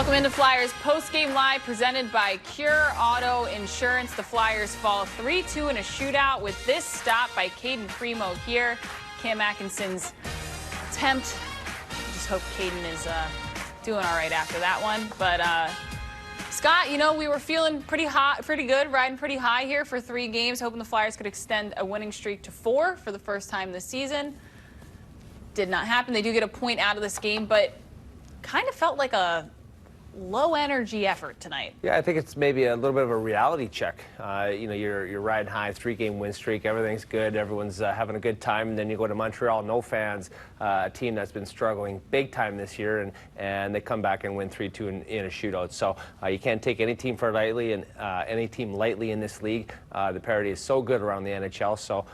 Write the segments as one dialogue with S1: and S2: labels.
S1: Welcome into Flyers post-game live presented by Cure Auto Insurance. The Flyers fall 3-2 in a shootout with this stop by Caden Primo here. Cam Atkinson's attempt. Just hope Caden is doing all right after that one. But Scott, you know, we were feeling pretty good, riding pretty high here for 3 games, hoping the Flyers could extend a winning streak to 4 for the first time this season. Did not happen. They do get a point out of this game, but kind of felt like a low-energy effort tonight.
S2: Yeah, I think it's maybe a little bit of a reality check. You know, you're riding high, 3-game win streak, everything's good, everyone's having a good time, and then you go to Montreal, no fans, a team that's been struggling big time this year, and they come back and win 3-2 in a shootout. So you can't take any team lightly in this league. The parity is so good around the NHL, so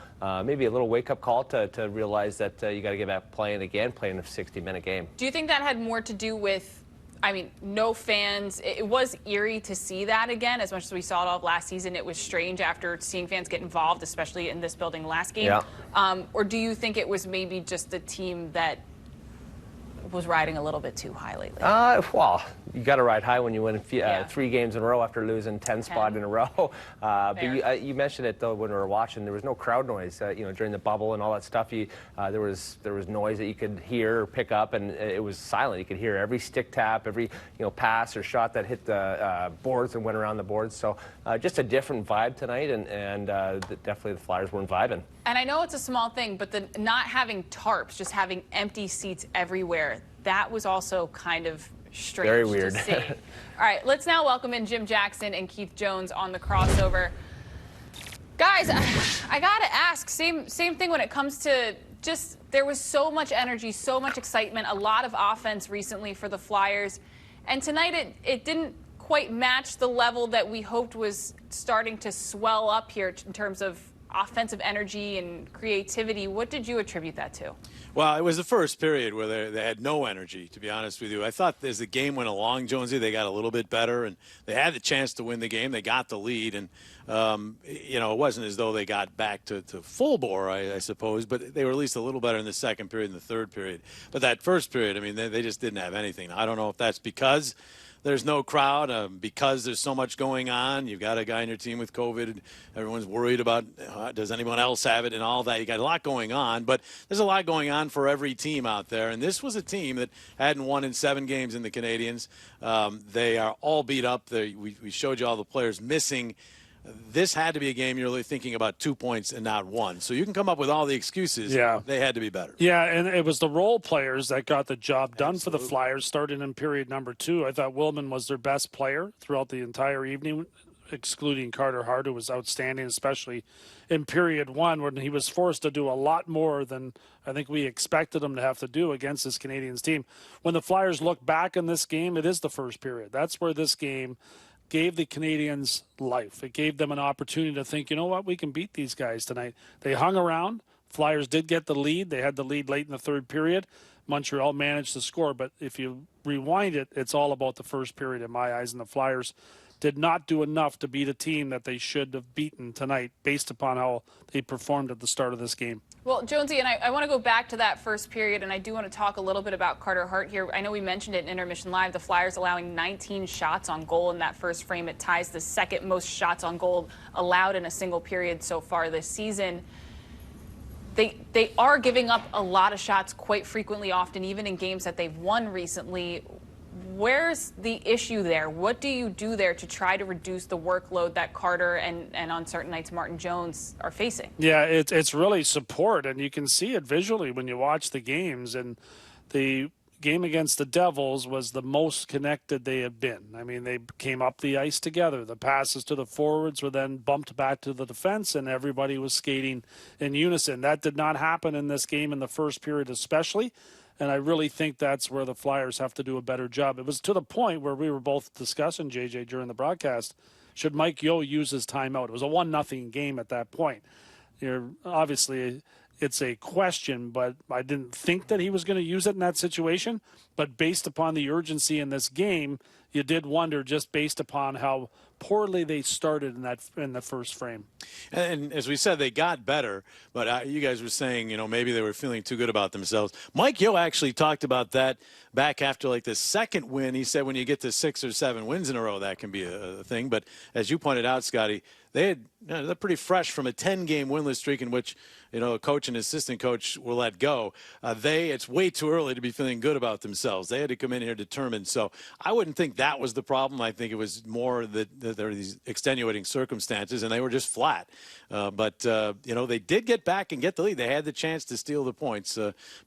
S2: maybe a little wake-up call to realize that you got to get back playing a 60-minute game.
S1: Do you think that had more to do with, I mean, no fans? It was eerie to see that again. As much as we saw it all last season, it was strange after seeing fans get involved, especially in this building last game. Yeah. Or do you think it was maybe just a team that was riding a little bit too high lately?
S2: Well, you got to ride high when you win 3 games in a row after losing 10 spot in a row. But you mentioned it though when we were watching. There was no crowd noise. You know, during the bubble and all that stuff, there was noise that you could hear or pick up, and it was silent. You could hear every stick tap, every pass or shot that hit the boards and went around the boards. So just a different vibe tonight, and definitely the Flyers weren't vibing.
S1: And I know it's a small thing, but the not having tarps, just having empty seats everywhere, that was also kind of strange.
S2: Very weird.
S1: To see. All right, let's now welcome in Jim Jackson and Keith Jones on the crossover. Guys, I gotta ask, same thing when it comes to just, there was so much energy, so much excitement, a lot of offense recently for the Flyers. And tonight it didn't quite match the level that we hoped was starting to swell up here in terms of offensive energy and creativity. What did you attribute that to?
S3: Well, it was the first period where they had no energy, to be honest with you. I thought as the game went along, Jonesy, they got a little bit better, and they had the chance to win the game. They got the lead, and, you know, it wasn't as though they got back to full bore, I suppose, but they were at least a little better in the second period and the third period. But that first period, I mean, they just didn't have anything. I don't know if that's because there's no crowd, because there's so much going on. You've got a guy on your team with COVID. Everyone's worried about does anyone else have it and all that. You got a lot going on, but there's a lot going on for every team out there. And this was a team that hadn't won in 7 games in the Canadiens. They are all beat up. We showed you all the players missing. This had to be a game you're really thinking about 2 points and not 1. So you can come up with all the excuses. Yeah. They had to be better.
S4: Yeah, and it was the role players that got the job done for the Flyers, starting in period number 2. I thought Willman was their best player throughout the entire evening, excluding Carter Hart, who was outstanding, especially in period 1, when he was forced to do a lot more than I think we expected him to have to do against this Canadiens team. When the Flyers look back in this game, it is the first period. That's where this game gave the Canadiens life. It gave them an opportunity to think, you know what, we can beat these guys tonight. They hung around. Flyers did get the lead. They had the lead late in the third period. Montreal managed to score, but if you rewind it, it's all about the first period in my eyes, and the Flyers did not do enough to beat a team that they should have beaten tonight based upon how they performed at the start of this game.
S1: Well, Jonesy, and I want to go back to that first period, and I do want to talk a little bit about Carter Hart here. I know we mentioned it in Intermission Live, the Flyers allowing 19 shots on goal in that first frame. It ties the second most shots on goal allowed in a single period so far this season. They are giving up a lot of shots quite frequently, often, even in games that they've won recently. Where's the issue there? What do you do there to try to reduce the workload that Carter and on certain nights Martin Jones are facing? Yeah,
S4: it's really support, and you can see it visually when you watch the games. And the game against the Devils was the most connected they had been. I mean, they came up the ice together. The passes to the forwards were then bumped back to the defense, and everybody was skating in unison. That did not happen in this game in the first period especially. And I really think that's where the Flyers have to do a better job. It was to the point where we were both discussing, JJ, during the broadcast, should Mike Yeo use his timeout? It was a 1-0 game at that point. Obviously, it's a question, but I didn't think that he was going to use it in that situation. But based upon the urgency in this game, you did wonder, just based upon how poorly they started in the first frame.
S3: And as we said, they got better, but you guys were saying, maybe they were feeling too good about themselves. Mike Yeo actually talked about that back after like the second win. He said when you get to 6 or 7 wins in a row, that can be a thing. But as you pointed out, Scotty, they're pretty fresh from a 10-game winless streak in which, a coach and assistant coach were let go. It's way too early to be feeling good about themselves. They had to come in here determined. So I wouldn't think that was the problem. I think it was more that there were these extenuating circumstances, and they were just flat. But they did get back and get the lead. They had the chance to steal the points,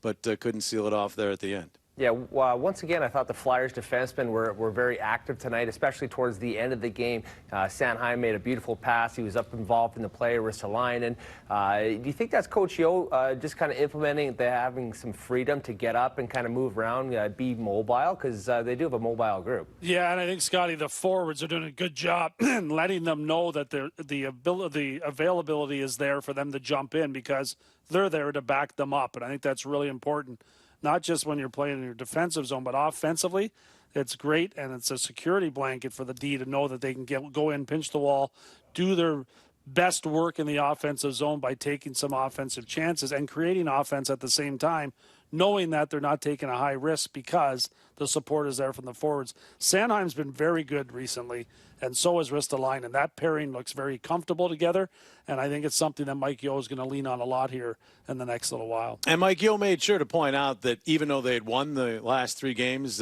S3: but couldn't seal it off there at the end.
S2: Yeah, once again, I thought the Flyers defensemen were very active tonight, especially towards the end of the game. Sanheim made a beautiful pass. He was up involved in the play, Ristolainen. Do you think that's Coach Yeo just kind of implementing having some freedom to get up and kind of move around, be mobile? Because they do have a mobile group.
S4: Yeah, and I think, Scotty, the forwards are doing a good job in letting them know that the availability is there for them to jump in, because they're there to back them up. And I think that's really important. Not just when you're playing in your defensive zone, but offensively, it's great, and it's a security blanket for the D to know that they can go in, pinch the wall, do their best work in the offensive zone by taking some offensive chances and creating offense at the same time, knowing that they're not taking a high risk because the support is there from the forwards. Sanheim's been very good recently, and so is Ristolainen. That pairing looks very comfortable together, and I think it's something that Mike Yeo is going to lean on a lot here in the next little while.
S3: And Mike Yeo made sure to point out that even though they had won the last 3 games,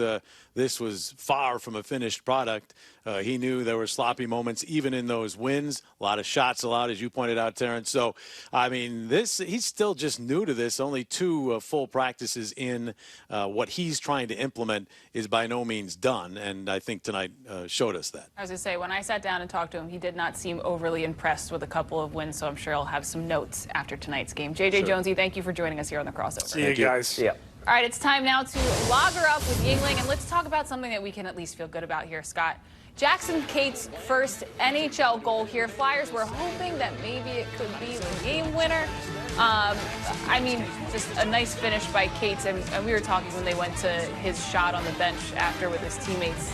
S3: this was far from a finished product. He knew there were sloppy moments even in those wins. A lot of shots allowed, as you pointed out, Terrence. So, I mean, he's still just new to this. Only 2 full practices in. What he's trying to implement is by no means done, and I think tonight showed us that.
S1: I was going to say, when I sat down and talked to him, he did not seem overly impressed with a couple of wins, so I'm sure he'll have some notes after tonight's game. JJ Jonesy, thank you for joining us here on The Crossover.
S4: See you guys.
S2: Yeah.
S1: All right, it's time now to log her up with Yingling, and let's talk about something that we can at least feel good about here, Scott. Jackson Cates' first NHL goal here. Flyers were hoping that maybe it could be the game winner. I mean, just a nice finish by Cates, and we were talking when they went to his shot on the bench after with his teammates.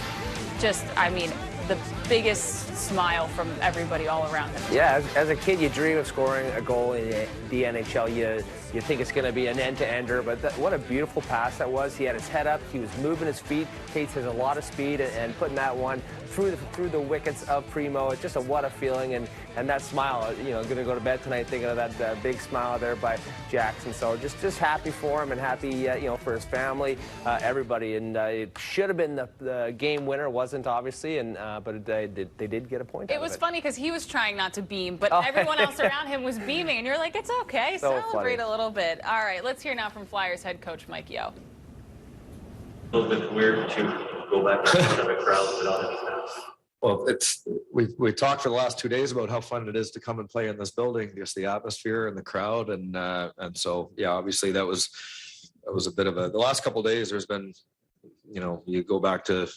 S1: Just, I mean, the biggest smile from everybody all around him.
S2: Yeah, as a kid, you dream of scoring a goal in the NHL. You think it's going to be an end-to-ender, but what a beautiful pass that was. He had his head up. He was moving his feet. Cates has a lot of speed, and putting that one through the wickets of Primo. It's just what a feeling, and that smile. Going to go to bed tonight thinking of that big smile there by Jackson. So just happy for him and happy for his family, everybody. And it should have been the game winner. It wasn't, obviously, but they did get a point.
S1: It was funny because he was trying not to beam, but everyone else around him was beaming, and you're like, it's okay,
S2: So
S1: celebrate
S2: funny.
S1: a little bit. All right, let's hear now from Flyers head coach Mike Yeo.
S5: A little bit weird to go back in front of a crowd without any fans.
S6: Well, we talked for the last 2 days about how fun it is to come and play in this building, just the atmosphere and the crowd, and so yeah, obviously that was a bit of the last couple of days. There's been, you go back to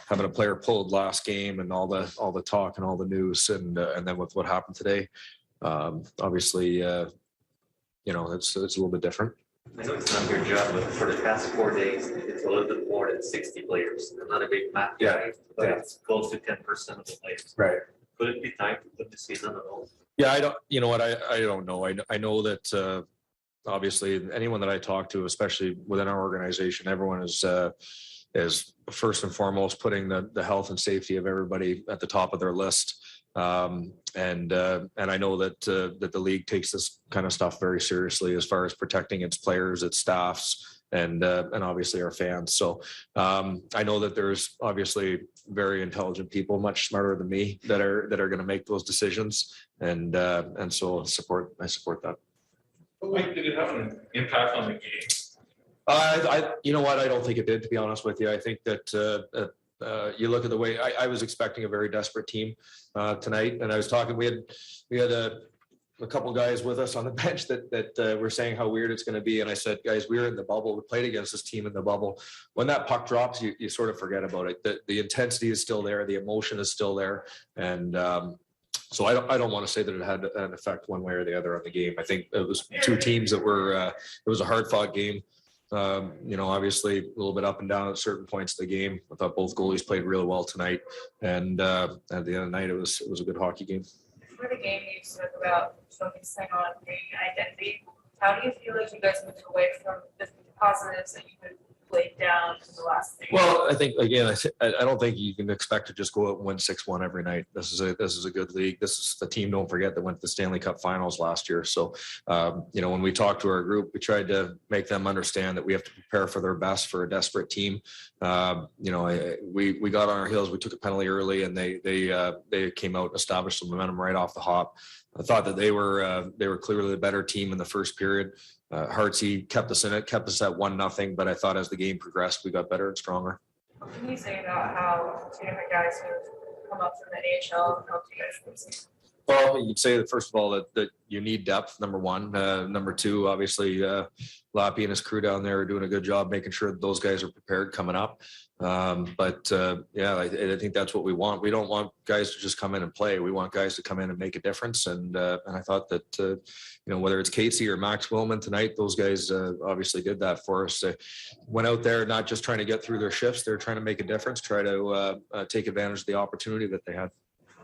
S6: having a player pulled last game and all the talk and all the news, and then with what happened today, obviously, it's a little bit different.
S5: I know it's not your job, but for the past 4 days, it's a little bit more than 60 players. I'm not a big math guy, but it's close to 10% of the players.
S6: Right.
S5: Could it be time to put the season on hold?
S6: Yeah, I don't. You know what? I don't know. I know that obviously anyone that I talk to, especially within our organization, everyone is first and foremost putting the health and safety of everybody at the top of their list. And I know that the league takes this kind of stuff very seriously as far as protecting its players, its staffs, and obviously our fans. So I know that there's obviously very intelligent people, much smarter than me, that are going to make those decisions, and so I support that.
S7: Mike, did it have an impact on the game?
S6: You know what? I don't think it did, to be honest with you. I think that you look at the way I was expecting a very desperate team tonight, and I was talking. We had a couple guys with us on the bench that were saying how weird it's going to be, and I said, guys, we were in the bubble. We played against this team in the bubble. When that puck drops, you sort of forget about it. The intensity is still there, the emotion is still there, and So I don't want to say that it had an effect one way or the other on the game. I think it was two teams that were, it was a hard fought game. Obviously a little bit up and down at certain points of the game. I thought both goalies played really well tonight. And at the end of the night, it was a good hockey game.
S8: For the game, you spoke about focusing on the identity. How do you feel like you guys moved away from the positives that you had laid down in the last thing?
S6: Well, I think again, I don't think you can expect to just go out and win 6-1 every night. This is a good league. This is the team, don't forget, that went to the Stanley Cup Finals last year. So, when we talked to our group, we tried to make them understand that we have to prepare for their best for a desperate team. We got on our heels. We took a penalty early, and they came out and established some momentum right off the hop. I thought that they were clearly the better team in the first period. Hartsey kept us in it, kept us at 1-0, but I thought as the game progressed, we got better and stronger.
S8: What can you say about how two different guys who have come up from the AHL helped you guys this season?
S6: Well, you'd say that first of all that you need depth, number one. Number two, obviously, Lappy and his crew down there are doing a good job making sure that those guys are prepared coming up. I think that's what we want. We don't want guys to just come in and play. We want guys to come in and make a difference. And I thought that whether it's Casey or Max Willman tonight, those guys obviously did that for us. They went out there not just trying to get through their shifts; they're trying to make a difference, try to take advantage of the opportunity that they had.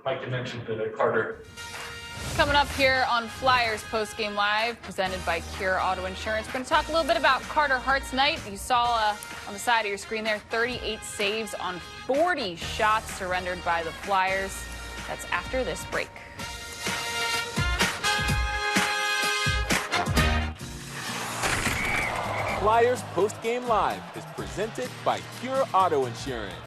S7: Mike, you mentioned Carter.
S1: Coming up here on Flyers Postgame Live, presented by Cure Auto Insurance. We're going to talk a little bit about Carter Hart's night. You saw on the side of your screen there, 38 saves on 40 shots surrendered by the Flyers. That's after this break.
S9: Flyers Postgame Live is presented by Cure Auto Insurance.